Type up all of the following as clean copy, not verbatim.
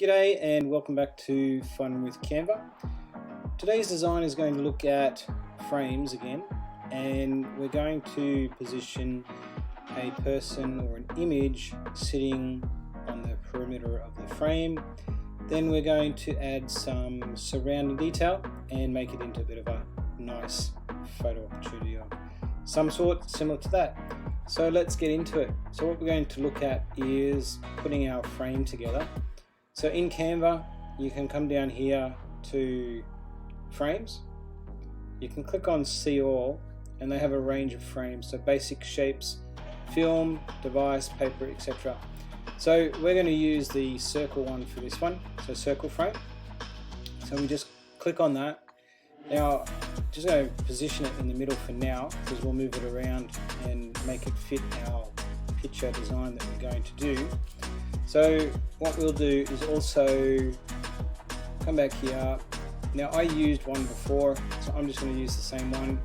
G'day and welcome back to Fun with Canva. Today's design is going to look at frames again, and we're going to position a person or an image sitting on the perimeter of the frame. Then we're going to add some surrounding detail and make it into a bit of a nice photo opportunity of some sort similar to that. So let's get into it. So what we're going to look at is putting our frame together. So in Canva, you can come down here to frames. You can click on see all, and they have a range of frames. So basic shapes, film, device, paper, etc. So we're going to use the circle one for this one. So circle frame. So we just click on that. Now, just going to position it in the middle for now, because we'll move it around and make it fit our picture design that we're going to do. So what we'll do is also come back here. Now I used one before, so I'm just going to use the same one.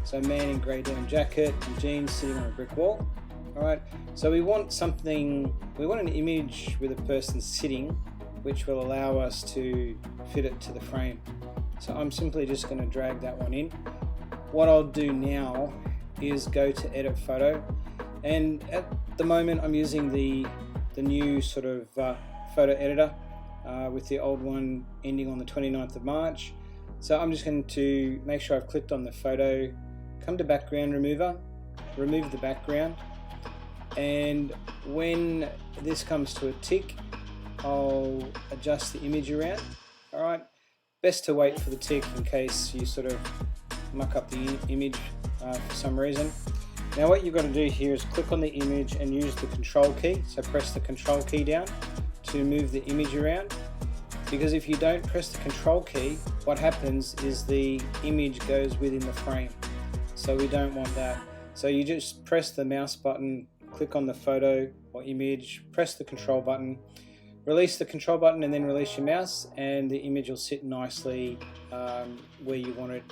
So man in grey denim jacket and jeans sitting on a brick wall. Alright, so we want something, we want an image with a person sitting, which will allow us to fit it to the frame. So I'm simply just going to drag that one in. What I'll do now is go to edit photo, and at the moment I'm using the new sort of photo editor with the old one ending on the 29th of March. So I'm just going to make sure I've clicked on the photo, come to background remover, remove the background, and when this comes to a tick, I'll adjust the image around. Alright, best to wait for the tick in case you sort of muck up the image for some reason. Now what you've got to do here is click on the image and use the control key. So press the control key down to move the image around, because if you don't press the control key, what happens is the image goes within the frame. So we don't want that. So you just press the mouse button, click on the photo or image, press the control button, release the control button and then release your mouse, and the image will sit nicely where you want it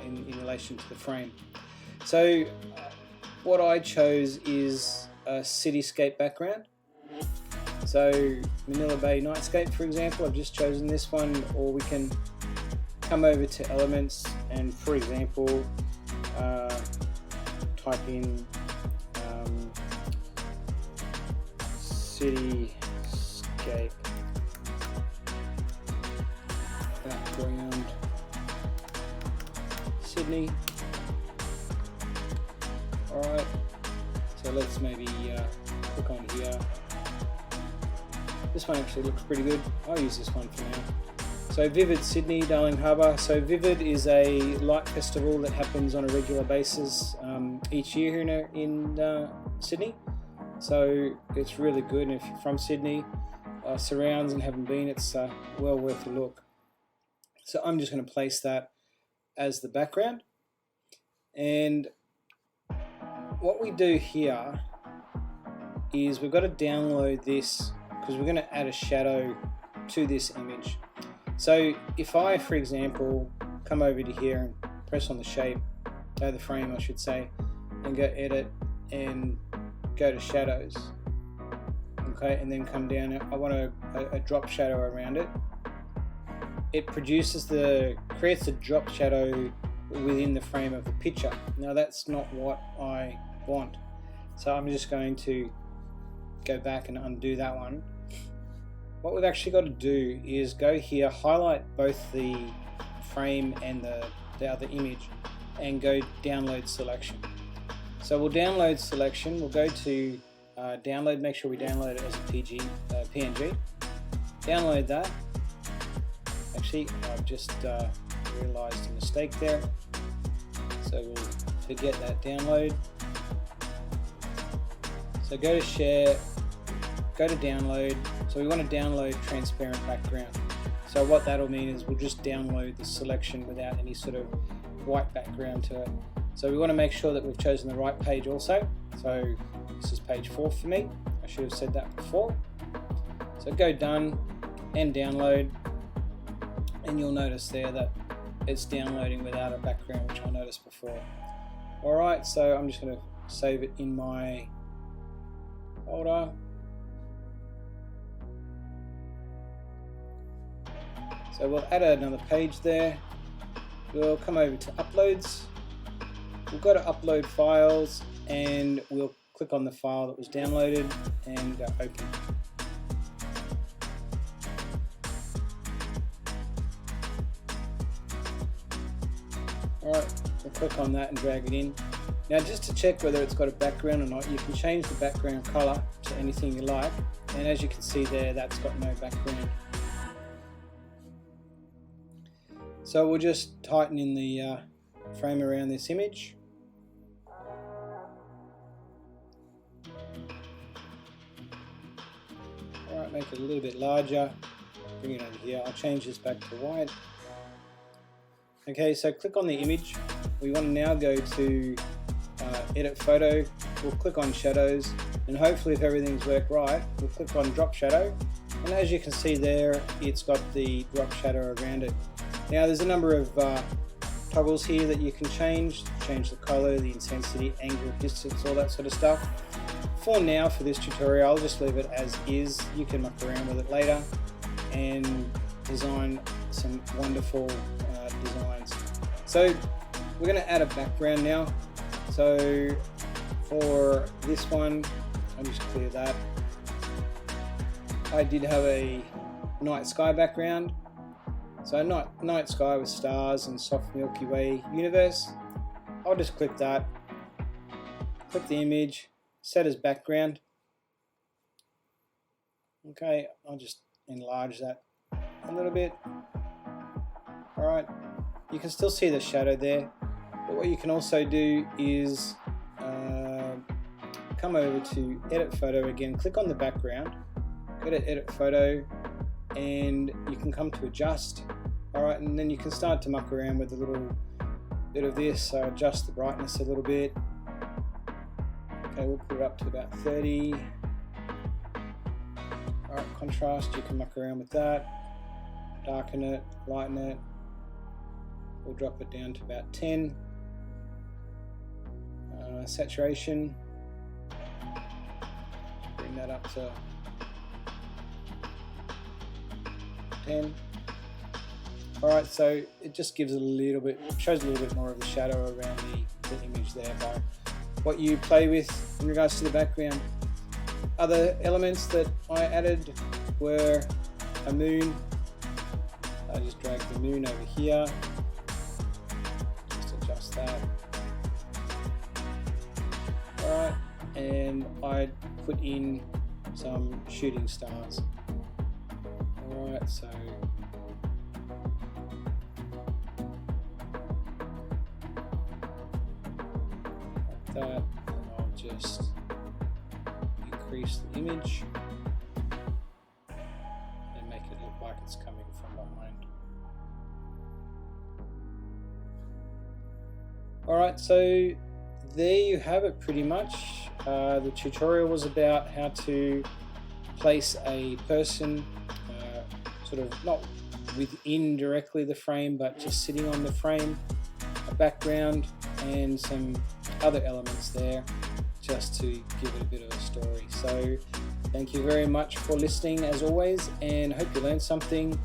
in relation to the frame. So what I chose is a cityscape background. So Manila Bay nightscape, for example, I've just chosen this one, or we can come over to elements and, for example, type in cityscape background Sydney. Alright, so let's maybe click on here. This one actually looks pretty good. I'll use this one for now. So Vivid Sydney, Darling Harbour. So Vivid is a light festival that happens on a regular basis each year here in Sydney. So it's really good, and if you're from Sydney, surrounds and haven't been, it's well worth a look. So I'm just going to place that as the background, and what we do here is we've got to download this because we're going to add a shadow to this image. So if I, for example, come over to here and press on the shape, the frame I should say, and go edit and go to shadows, okay, and then come down, I want a drop shadow around it. It creates a drop shadow within the frame of the picture. Now that's not what I want, so I'm just going to go back and undo that one. What we've actually got to do is go here, highlight both the frame and the other image, and go download selection. So we'll download selection, we'll go to download, make sure we download it as a PNG, download that. Actually, I've just realized a mistake there, so we'll forget that download. So go to share, go to download. So we want to download transparent background. So what that'll mean is we'll just download the selection without any sort of white background to it. So we want to make sure that we've chosen the right page also. So this is page 4 for me. I should have said that before. So go done and download, and you'll notice there that it's downloading without a background, which I noticed before. Alright, so I'm just going to save it in my folder. So we'll add another page there. We'll come over to uploads. We'll go to upload files and we'll click on the file that was downloaded and go open. Alright, we'll click on that and drag it in. Now just to check whether it's got a background or not, you can change the background color to anything you like, and as you can see there, that's got no background. So we'll just tighten in the frame around this image. Alright, make it a little bit larger, bring it over here. I'll change this back to white. Okay, so click on the image. We want to now go to edit photo. We'll click on shadows, and hopefully if everything's worked right, we'll click on drop shadow, and as you can see there, it's got the drop shadow around it. Now there's a number of toggles here that you can change the color, the intensity, angle, distance, all that sort of stuff. For now, for this tutorial, I'll just leave it as is. You can muck around with it later and design some wonderful designs. So we're going to add a background now. So for this one, I'll just clear that. I did have a night sky background. So night sky with stars and soft Milky Way universe. I'll just click that, click the image, set as background. Okay, I'll just enlarge that a little bit. Alright, you can still see the shadow there, but what you can also do is come over to edit photo again, click on the background, go to edit photo, and you can come to adjust. Alright, and then you can start to muck around with a little bit of this, so adjust the brightness a little bit. Okay, we'll put it up to about 30. Alright, contrast, you can muck around with that, darken it, lighten it. We'll drop it down to about 10. Saturation, bring that up to 10. Alright, so it just gives a little bit, shows a little bit more of a shadow around the image there by what you play with in regards to the background. Other elements that I added were a moon. I just dragged the moon over here. Just adjust that. Alright, and I put in some shooting stars. Alright, so like that, and I'll just increase the image and make it look like it's coming from behind. Alright, so there you have it pretty much. The tutorial was about how to place a person sort of not within directly the frame, but just sitting on the frame, a background and some other elements there just to give it a bit of a story. So thank you very much for listening as always, and hope you learned something,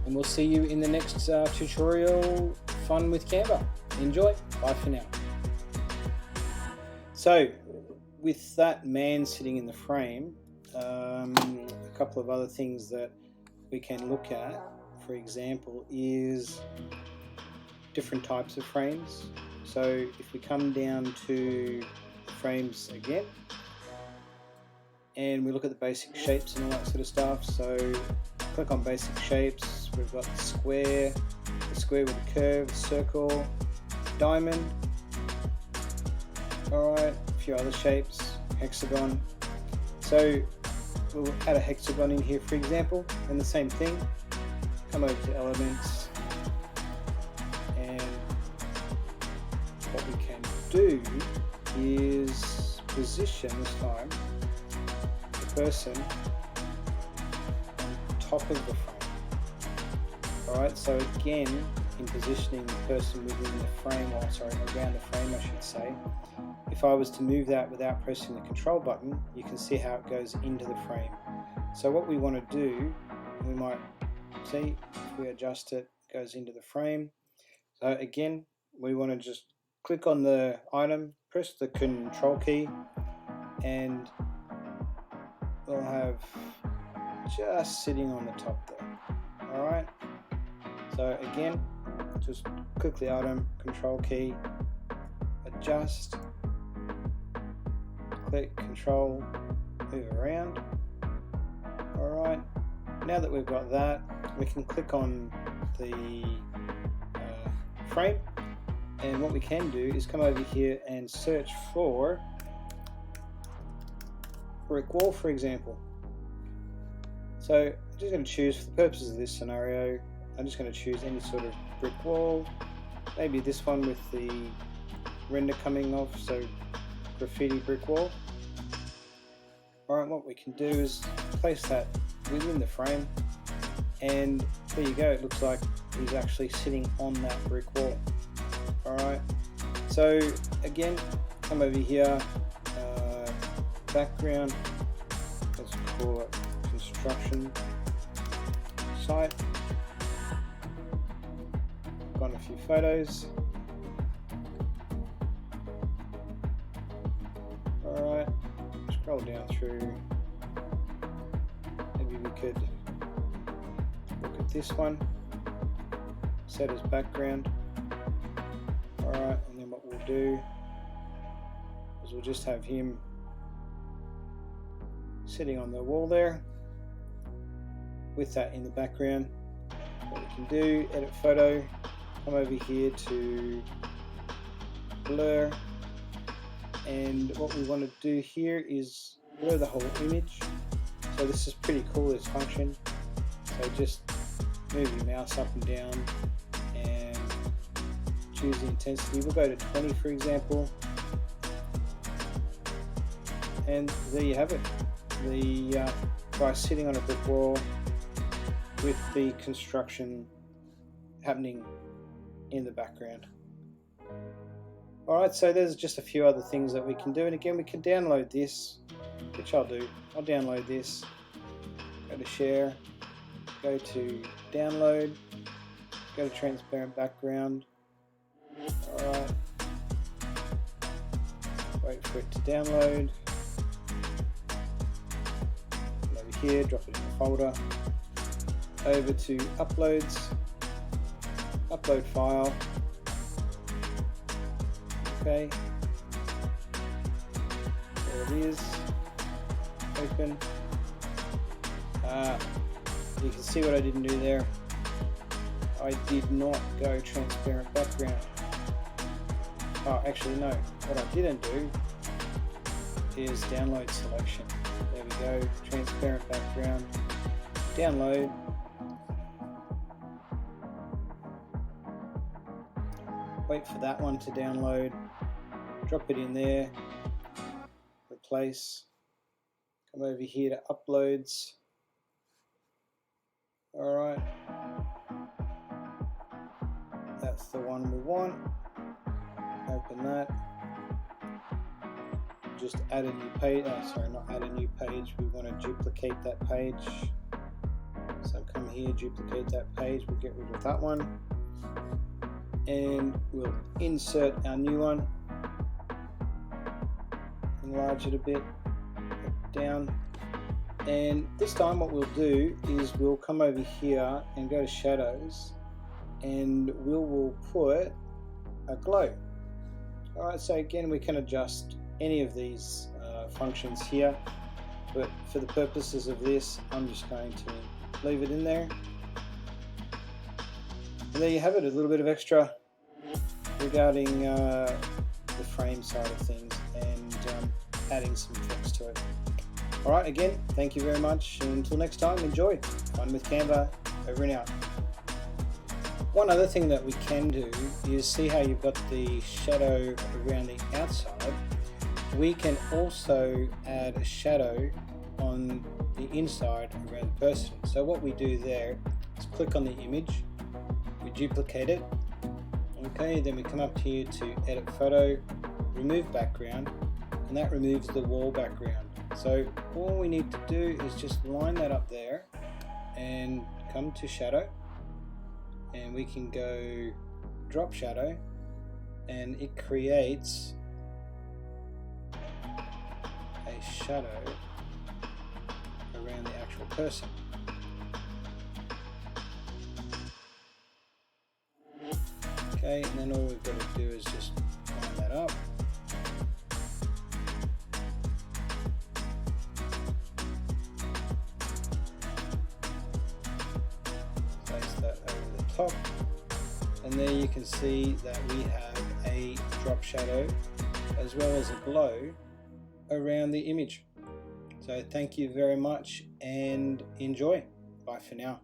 and we'll see you in the next tutorial, Fun with Canva. Enjoy. Bye for now. So with that man sitting in the frame, a couple of other things that we can look at, for example, is different types of frames. So if we come down to the frames again and we look at the basic shapes and all that sort of stuff, so click on basic shapes. We've got the square with a curve, circle, diamond. Alright, a few other shapes, hexagon. So we'll add a hexagon in here for example, and the same thing, come over to elements, and what we can do is position this time the person on top of the frame. Alright, so again, in positioning the person within the frame, or sorry, around the frame I should say, if I was to move that without pressing the control button, you can see how it goes into the frame. So what we want to do, we might See, if we adjust it, it goes into the frame. So again, we want to just click on the item, press the control key, and we'll have just sitting on the top there. Alright, so again, just click the item, control key, adjust, click control, move around. Alright, now that we've got that, we can click on the frame, and what we can do is come over here and search for brick wall, for example. So I'm just going to choose, for the purposes of this scenario, I'm just going to choose any sort of brick wall, maybe this one with the render coming off, so graffiti brick wall. Alright, what we can do is place that within the frame, and there you go, it looks like he's actually sitting on that brick wall. Alright, so again, come over here, background, let's call it construction site, got a few photos. Alright, scroll down through, maybe we could look at this one, set as background. Alright, and then what we'll do is we'll just have him sitting on the wall there with that in the background. What we can do, edit photo, come over here to blur, and what we want to do here is blur the whole image. So this is pretty cool, this function. So just move your mouse up and down and choose the intensity. We'll go to 20 for example, and there you have it, the guy sitting on a brick wall with the construction happening in the background. Alright, so there's just a few other things that we can do, and again we can download this, which I'll do. I'll download this, go to share, go to download, go to transparent background. Alright, wait for it to download, over here, drop it in the folder, over to uploads, upload file, okay, there it is, open. You can see what I didn't do there. I did not go transparent background. Oh, actually no, what I didn't do is download selection. There we go, transparent background, download. Wait for that one to download, drop it in there, replace, come over here to uploads. Alright, that's the one we want, open that, just add a new page, sorry, not add a new page, we want to duplicate that page, so come here, duplicate that page, we'll get rid of that one, and we'll insert our new one, enlarge it a bit, down, and this time what we'll do is we'll come over here and go to shadows, and we'll put a glow. Alright, so again we can adjust any of these functions here, but for the purposes of this I'm just going to leave it in there. And there you have it, a little bit of extra regarding the frame side of things and adding some effects to it. Alright, again, thank you very much, and until next time, enjoy. Fun with Canva, over and out. One other thing that we can do is see how you've got the shadow around the outside. We can also add a shadow on the inside around the person. So what we do there is click on the image, we duplicate it, okay, then we come up here to edit photo, remove background, and that removes the wall background. So all we need to do is just line that up there and come to shadow, and we can go drop shadow, and it creates a shadow around the actual person. Okay, and then all we've got to do is just line that up. Place that over the top, and there you can see that we have a drop shadow as well as a glow around the image. So thank you very much and enjoy. Bye for now.